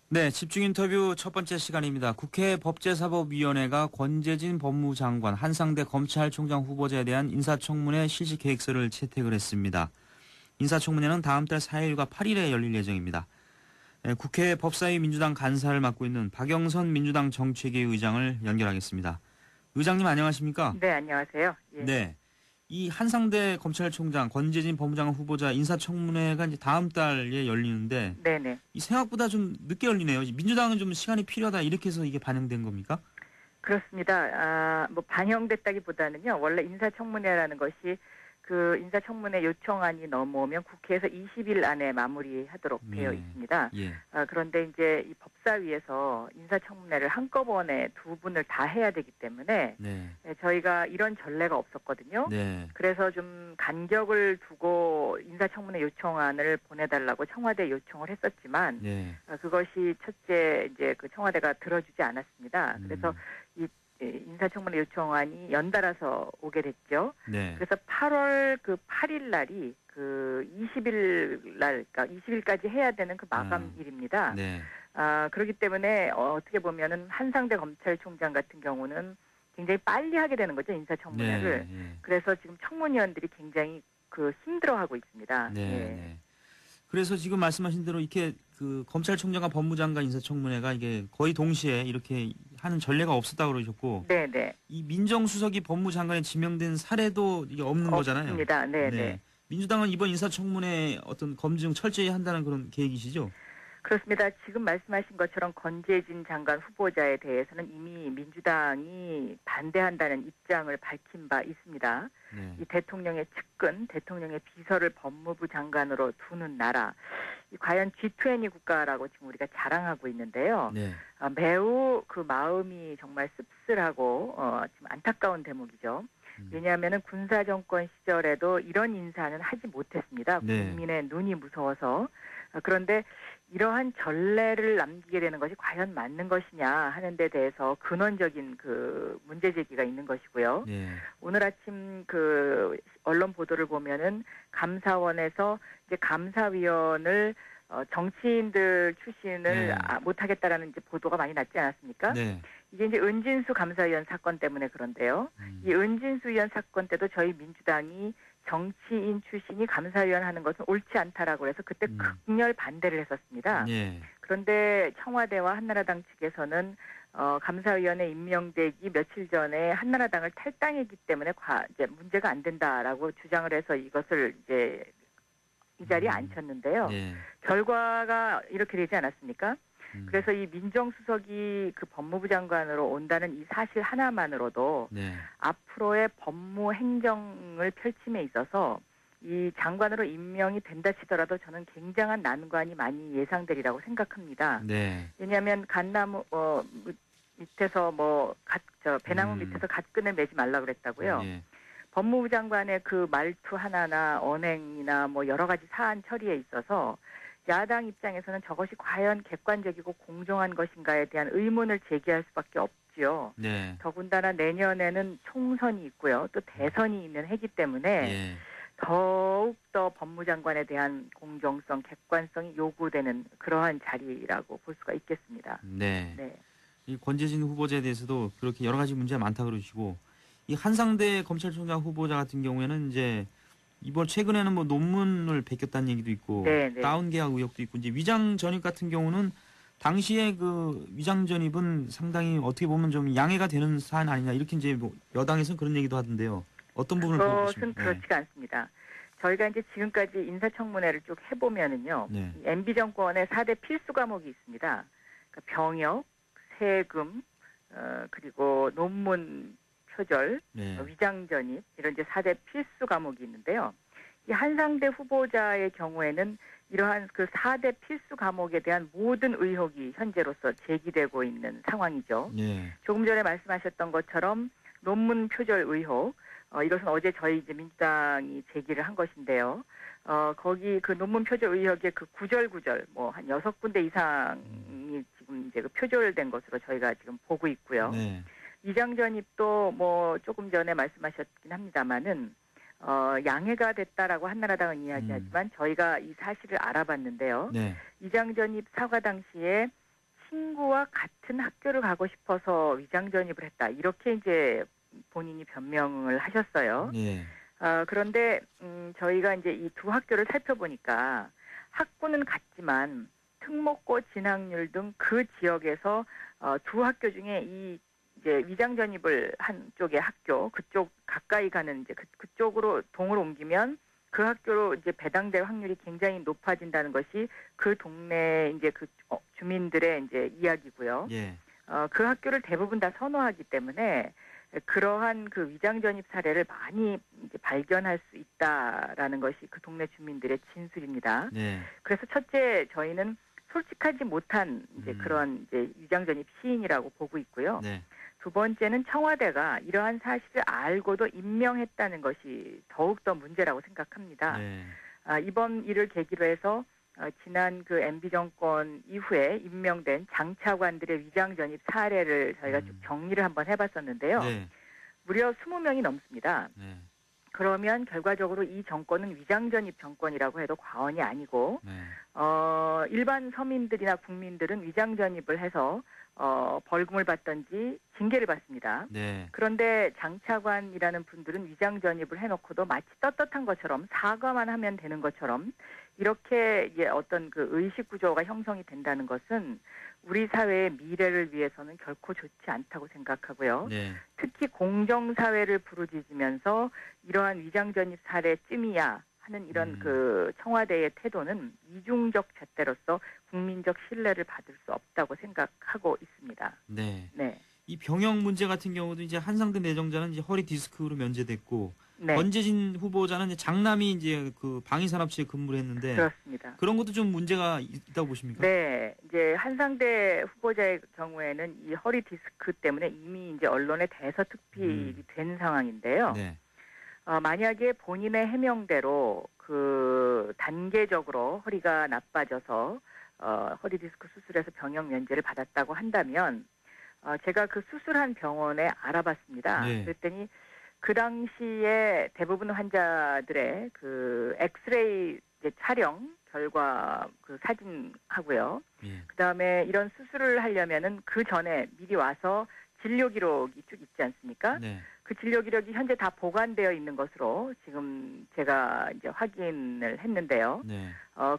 네, 집중 인터뷰 첫 번째 시간입니다. 국회 법제사법위원회가 권재진 법무장관, 한상대 검찰총장 후보자에 대한 인사청문회 실시 계획서를 채택을 했습니다. 인사청문회는 다음 달 4일과 8일에 열릴 예정입니다. 네, 국회 법사위 민주당 간사를 맡고 있는 박영선 민주당 정책위 의장을 연결하겠습니다. 의장님 안녕하십니까? 네, 안녕하세요. 예. 네. 이 한상대 검찰총장, 권재진 법무장관 후보자 인사청문회가 이제 다음 달에 열리는데 네네. 이 생각보다 좀 늦게 열리네요. 민주당은 좀 시간이 필요하다 이렇게 해서 이게 반영된 겁니까? 그렇습니다. 뭐 반영됐다기보다는요. 원래 인사청문회라는 것이 그 인사청문회 요청안이 넘어오면 국회에서 20일 안에 마무리하도록 되어 네. 있습니다. 예. 그런데 이제 이 법사위에서 인사청문회를 한꺼번에 두 분을 다 해야 되기 때문에 네. 저희가 이런 전례가 없었거든요. 네. 그래서 좀 간격을 두고 인사청문회 요청안을 보내달라고 청와대에 요청을 했었지만 네. 그것이 첫째 이제 그 청와대가 들어주지 않았습니다. 그래서 이 인사청문회 요청안이 연달아서 오게 됐죠. 네. 그래서 8월 그 8일 날이 그 20일 날, 그러니까 20일까지 해야 되는 그 마감일입니다. 네. 그렇기 때문에 어떻게 보면은 한상대 검찰총장 같은 경우는 굉장히 빨리 하게 되는 거죠, 인사청문회를. 네. 네. 그래서 지금 청문위원들이 굉장히 그 힘들어하고 있습니다. 네. 예. 네. 그래서 지금 말씀하신 대로 이렇게 그 검찰총장과 법무장관 인사청문회가 이게 거의 동시에 이렇게 하는 전례가 없었다고 그러셨고 네네. 이 민정수석이 법무장관에 지명된 사례도 이게 없는 거잖아요. 없습니다. 네네. 네. 민주당은 이번 인사청문회 어떤 검증 철저히 한다는 그런 계획이시죠? 그렇습니다. 지금 말씀하신 것처럼 권재진 장관 후보자에 대해서는 이미 민주당이 반대한다는 입장을 밝힌 바 있습니다. 네. 이 대통령의 측근, 대통령의 비서를 법무부 장관으로 두는 나라, 과연 G20 국가라고 지금 우리가 자랑하고 있는데요. 네. 매우 그 마음이 정말 씁쓸하고 지금 안타까운 대목이죠. 왜냐하면은 군사 정권 시절에도 이런 인사는 하지 못했습니다. 네. 국민의 눈이 무서워서. 그런데 이러한 전례를 남기게 되는 것이 과연 맞는 것이냐 하는 데 대해서 근원적인 그 문제 제기가 있는 것이고요. 네. 오늘 아침 그 언론 보도를 보면은 감사원에서 이제 감사위원을 정치인들 출신을 네. 못하겠다라는 이제 보도가 많이 났지 않았습니까? 네. 이게 이제 은진수 감사위원 사건 때문에 그런데요. 이 은진수 위원 사건 때도 저희 민주당이 정치인 출신이 감사위원 하는 것은 옳지 않다라고 해서 그때 극렬 반대를 했었습니다. 네. 그런데 청와대와 한나라당 측에서는 감사위원회 임명되기 며칠 전에 한나라당을 탈당했기 때문에 이제 문제가 안 된다라고 주장을 해서 이것을 이제 이 자리에 앉혔는데요. 네. 결과가 이렇게 되지 않았습니까? 그래서 이 민정수석이 그 법무부 장관으로 온다는 이 사실 하나만으로도 네. 앞으로의 법무 행정을 펼침에 있어서 이 장관으로 임명이 된다 치더라도 저는 굉장한 난관이 많이 예상되리라고 생각합니다. 네. 왜냐하면 갓나무 밑에서 배나무 밑에서 갓끈을 매지 말라 그랬다고요. 네. 법무부 장관의 그 말투 하나나 언행이나 뭐 여러 가지 사안 처리에 있어서 야당 입장에서는 저것이 과연 객관적이고 공정한 것인가에 대한 의문을 제기할 수밖에 없지요. 네. 더군다나 내년에는 총선이 있고요. 또 대선이 있는 해기 때문에 예. 더욱더 법무장관에 대한 공정성, 객관성이 요구되는 그러한 자리라고 볼 수가 있겠습니다. 네. 네. 이 권재진 후보자에 대해서도 그렇게 여러 가지 문제가 많다 그러시고 이 한상대 검찰총장 후보자 같은 경우에는 이제 이번 최근에는 뭐 논문을 베꼈다는 얘기도 있고 네, 네. 다운 계약 의혹도 있고 이제 위장 전입 같은 경우는 당시에 그 위장 전입은 상당히 어떻게 보면 좀 양해가 되는 사안 아니냐 이렇게 이제 뭐 여당에서는 그런 얘기도 하던데요. 어떤 부분을 보고 그것은 계십니까? 그렇지가 않습니다. 저희가 이제 지금까지 인사청문회를 쭉 해보면은요, 네. 이 MB 정권의 4대 필수 과목이 있습니다. 그러니까 병역, 세금, 그리고 논문 표절, 네. 위장 전입 이런 이제 4대 필수 과목이 있는데요. 이 한상대 후보자의 경우에는 이러한 그 4대 필수 과목에 대한 모든 의혹이 현재로서 제기되고 있는 상황이죠. 네. 조금 전에 말씀하셨던 것처럼 논문 표절 의혹, 이것은 어제 저희 이제 민주당이 제기를 한 것인데요. 거기 그 논문 표절 의혹의 그 구절 뭐 한 6군데 이상이 지금 이제 그 표절된 것으로 저희가 지금 보고 있고요. 네. 위장 전입도 뭐 조금 전에 말씀하셨긴 합니다만은 양해가 됐다라고 한나라당은 이야기하지만 저희가 이 사실을 알아봤는데요. 네. 위장 전입 사과 당시에 친구와 같은 학교를 가고 싶어서 위장 전입을 했다. 이렇게 이제 본인이 변명을 하셨어요. 예. 그런데 저희가 이제 이 두 학교를 살펴보니까 학구는 같지만 특목고 진학률 등 그 지역에서 두 학교 중에 이 이제 위장 전입을 한 쪽의 학교 그쪽 가까이 가는 이제 그쪽으로 동을 옮기면 그 학교로 이제 배당될 확률이 굉장히 높아진다는 것이 그 동네 이제 그 주민들의 이제 이야기고요. 예. 그 학교를 대부분 다 선호하기 때문에 그러한 그 위장 전입 사례를 많이 이제 발견할 수 있다라는 것이 그 동네 주민들의 진술입니다. 네. 그래서 첫째 저희는 솔직하지 못한 이제 그런 이제 위장 전입 시인이라고 보고 있고요. 네. 두 번째는 청와대가 이러한 사실을 알고도 임명했다는 것이 더욱더 문제라고 생각합니다. 네. 이번 일을 계기로 해서 지난 그 MB 정권 이후에 임명된 장차관들의 위장 전입 사례를 저희가 쭉 정리를 한번 해봤었는데요. 네. 무려 20명이 넘습니다. 네. 그러면 결과적으로 이 정권은 위장 전입 정권이라고 해도 과언이 아니고 네. 일반 서민들이나 국민들은 위장 전입을 해서 벌금을 받든지 징계를 받습니다. 네. 그런데 장차관이라는 분들은 위장 전입을 해놓고도 마치 떳떳한 것처럼 사과만 하면 되는 것처럼 이렇게 이제 어떤 그 의식 구조가 형성이 된다는 것은 우리 사회의 미래를 위해서는 결코 좋지 않다고 생각하고요. 네. 특히 공정사회를 부르짖으면서 이러한 위장 전입 사례쯤이야 하는 이런 그 청와대의 태도는 이중적 잣대로서 국민적 신뢰를 받을 수 없다고 생각하고 있습니다. 네. 네. 이 병역 문제 같은 경우도 이제 한상대 내정자는 이제 허리 디스크로 면제됐고 네. 권재진 후보자는 이제 장남이 이제 그 방위산업체에 근무를 했는데 그렇습니다. 그런 것도 좀 문제가 있다고 보십니까? 네, 이제 한상대 후보자의 경우에는 이 허리 디스크 때문에 이미 이제 언론에 대서특필이 된 상황인데요. 네. 만약에 본인의 해명대로 그 단계적으로 허리가 나빠져서 허리 디스크 수술에서 병역 면제를 받았다고 한다면 제가 그 수술한 병원에 알아봤습니다. 네. 그랬더니 그 당시에 대부분 환자들의 그 엑스레이 이제 촬영 결과 그 사진하고요. 예. 그다음에 이런 수술을 하려면은 그 전에 미리 와서 진료 기록이 쭉 있지 않습니까? 네. 그 진료 기록이 현재 다 보관되어 있는 것으로 지금 제가 이제 확인을 했는데요. 네.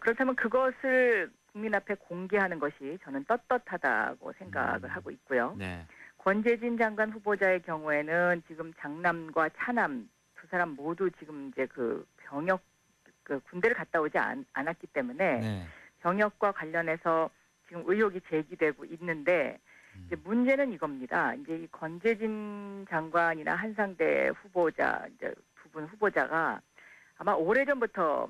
그렇다면 그것을 국민 앞에 공개하는 것이 저는 떳떳하다고 생각을 하고 있고요. 네. 권재진 장관 후보자의 경우에는 지금 장남과 차남 두 사람 모두 지금 이제 그 병역 그 군대를 갔다 오지 않았기 때문에 네. 병역과 관련해서 지금 의혹이 제기되고 있는데 이제 문제는 이겁니다. 이제 이 권재진 장관이나 한상대 후보자 이제 두 분 후보자가 아마 오래전부터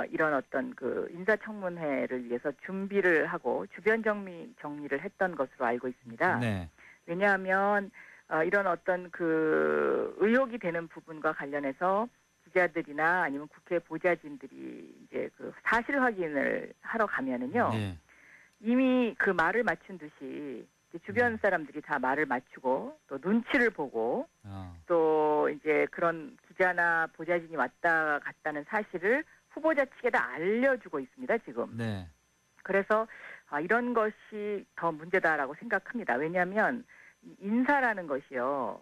이런 어떤 그 인사청문회를 위해서 준비를 하고 주변 정리를 했던 것으로 알고 있습니다. 네. 왜냐하면 이런 어떤 그 의혹이 되는 부분과 관련해서 기자들이나 아니면 국회 보좌진들이 이제 그 사실 확인을 하러 가면은요. 네. 이미 그 말을 맞춘 듯이 이제 주변 사람들이 다 말을 맞추고 또 눈치를 보고 또 이제 그런 기자나 보좌진이 왔다 갔다는 사실을 후보자 측에다 알려주고 있습니다, 지금. 네. 그래서 이런 것이 더 문제다라고 생각합니다. 왜냐하면 인사라는 것이요.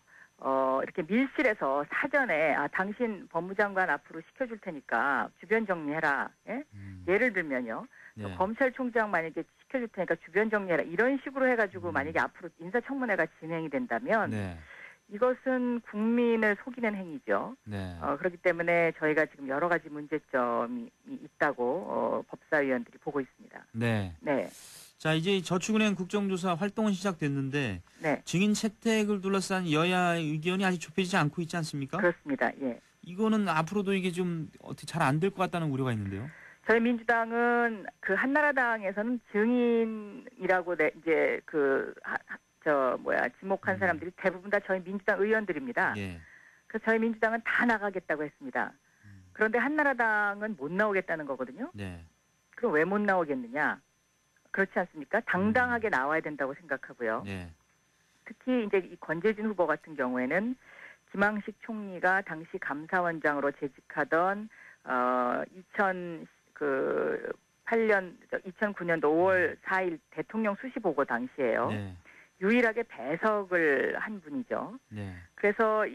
이렇게 밀실에서 사전에 당신 법무장관 앞으로 시켜줄 테니까 주변 정리해라. 예? 예를 들면요. 네. 검찰총장 만약에 시켜줄 테니까 주변 정리해라. 이런 식으로 해가지고 만약에 앞으로 인사청문회가 진행이 된다면 네. 이것은 국민을 속이는 행위죠. 네. 그렇기 때문에 저희가 지금 여러 가지 문제점이 있다고 법사위원들이 보고 있습니다. 네. 네. 자, 이제 저축은행 국정조사 활동은 시작됐는데 네. 증인 채택을 둘러싼 여야 의견이 아직 좁혀지지 않고 있지 않습니까? 그렇습니다. 예. 이거는 앞으로도 이게 좀 어떻게 잘 안 될 것 같다는 우려가 있는데요. 저희 민주당은 그 한나라당에서는 증인이라고 이제 지목한 사람들이 대부분 다 저희 민주당 의원들입니다. 예. 그래서 저희 민주당은 다 나가겠다고 했습니다. 그런데 한나라당은 못 나오겠다는 거거든요. 네. 그럼 왜 못 나오겠느냐? 그렇지 않습니까? 당당하게 나와야 된다고 생각하고요. 네. 특히 이제 이 권재진 후보 같은 경우에는 김항식 총리가 당시 감사원장으로 재직하던 2008년, 2009년도 5월 4일 대통령 수시보고 당시에요. 네. 유일하게 배석을 한 분이죠. 네. 그래서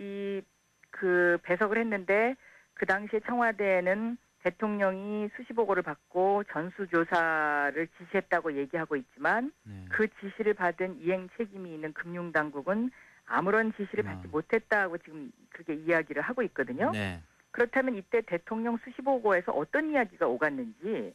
그 배석을 했는데 그 당시에 청와대에는 대통령이 수시보고를 받고 전수조사를 지시했다고 얘기하고 있지만 네. 그 지시를 받은 이행 책임이 있는 금융당국은 아무런 지시를 받지 못했다고 지금 그렇게 이야기를 하고 있거든요. 네. 그렇다면 이때 대통령 수시보고에서 어떤 이야기가 오갔는지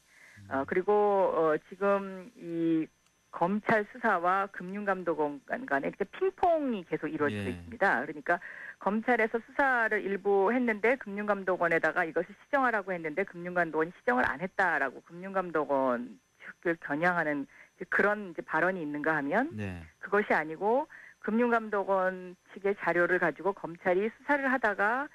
그리고 지금 이 검찰 수사와 금융감독원 간에 이렇게 핑퐁이 계속 이루어지고 예. 있습니다. 그러니까 검찰에서 수사를 일부 했는데 금융감독원에다가 이것을 시정하라고 했는데 금융감독원이 시정을 안 했다라고 금융감독원 측을 겨냥하는 그런 이제 발언이 있는가 하면 네. 그것이 아니고 금융감독원 측의 자료를 가지고 검찰이 수사를 하다가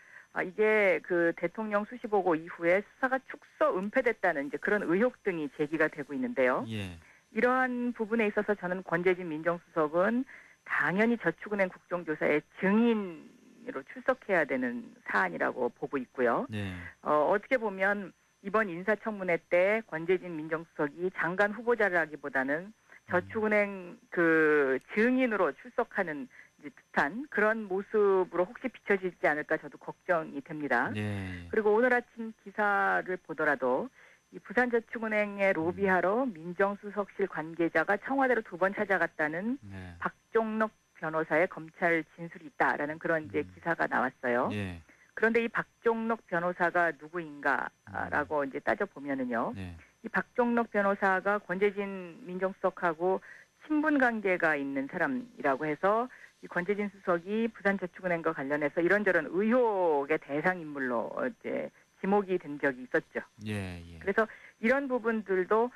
이게 그 대통령 수시보고 이후에 수사가 축소 은폐됐다는 이제 그런 의혹 등이 제기가 되고 있는데요. 예. 이러한 부분에 있어서 저는 권재진 민정수석은 당연히 저축은행 국정조사의 증인으로 출석해야 되는 사안이라고 보고 있고요. 네. 어떻게 보면 이번 인사청문회 때 권재진 민정수석이 장관 후보자라기보다는 저축은행 그 증인으로 출석하는 이제 듯한 그런 모습으로 혹시 비춰지지 않을까 저도 걱정이 됩니다. 네. 그리고 오늘 아침 기사를 보더라도 이 부산저축은행에 로비하러 민정수석실 관계자가 청와대로 2번 찾아갔다는 네. 박종록 변호사의 검찰 진술이 있다라는 그런 이제 기사가 나왔어요. 예. 그런데 이 박종록 변호사가 누구인가라고 이제 따져보면은요. 네. 이 박종록 변호사가 권재진 민정수석하고 친분 관계가 있는 사람이라고 해서 이 권재진 수석이 부산저축은행과 관련해서 이런저런 의혹의 대상 인물로 이제 지목이 된 적이 있었죠. 예. 예. 그래서 이런 부분들도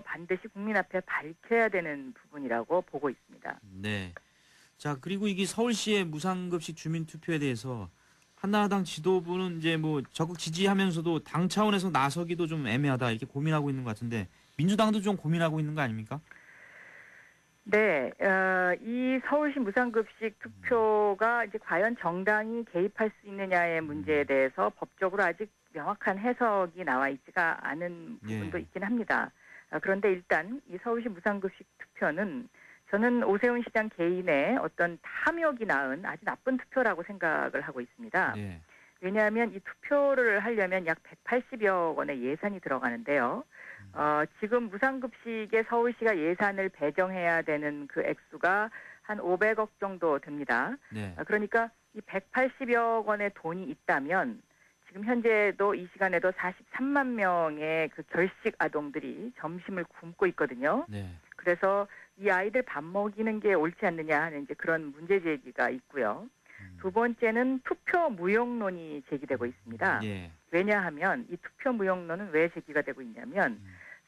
반드시 국민 앞에 밝혀야 되는 부분이라고 보고 있습니다. 네. 자, 그리고 이게 서울시의 무상급식 주민투표에 대해서 한나라당 지도부는 이제 뭐 적극 지지하면서도 당 차원에서 나서기도 좀 애매하다 이렇게 고민하고 있는 것 같은데 민주당도 좀 고민하고 있는 거 아닙니까? 네, 이 서울시 무상급식 투표가 이제 과연 정당이 개입할 수 있느냐의 문제에 대해서 법적으로 아직 명확한 해석이 나와 있지가 않은 부분도 예. 있긴 합니다. 그런데 일단 이 서울시 무상급식 투표는 저는 오세훈 시장 개인의 어떤 탐욕이 낳은 아주 나쁜 투표라고 생각을 하고 있습니다. 예. 왜냐하면 이 투표를 하려면 약 180여 원의 예산이 들어가는데요. 지금 무상급식에 서울시가 예산을 배정해야 되는 그 액수가 한 500억 정도 됩니다. 네. 그러니까 이 180여 원의 돈이 있다면 지금 현재도 이 시간에도 43만 명의 그 결식 아동들이 점심을 굶고 있거든요. 네. 그래서 이 아이들 밥 먹이는 게 옳지 않느냐 하는 이제 그런 문제 제기가 있고요. 두 번째는 투표 무용론이 제기되고 있습니다. 예. 왜냐하면 이 투표 무용론은 왜 제기가 되고 있냐면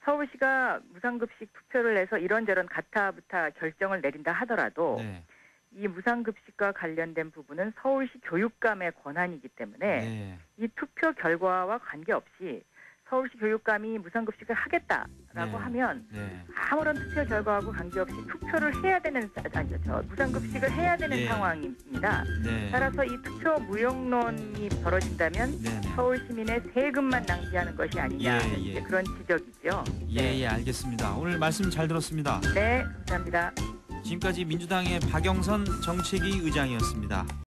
서울시가 무상급식 투표를 해서 이런저런 가타부타 결정을 내린다 하더라도 네. 이 무상급식과 관련된 부분은 서울시 교육감의 권한이기 때문에 네. 이 투표 결과와 관계없이 서울시 교육감이 무상급식을 하겠다라고 네. 하면 네. 아무런 투표 결과하고 관계없이 투표를 해야 되는 무상급식을 해야 되는 예. 상황입니다. 네. 따라서 이 투표 무용론이 벌어진다면 네. 네. 서울 시민의 세금만 낭비하는 것이 아니냐 예, 예. 이제 그런 지적이죠. 예, 예, 알겠습니다. 오늘 말씀 잘 들었습니다. 네, 감사합니다. 지금까지 민주당의 박영선 정책위 의장이었습니다.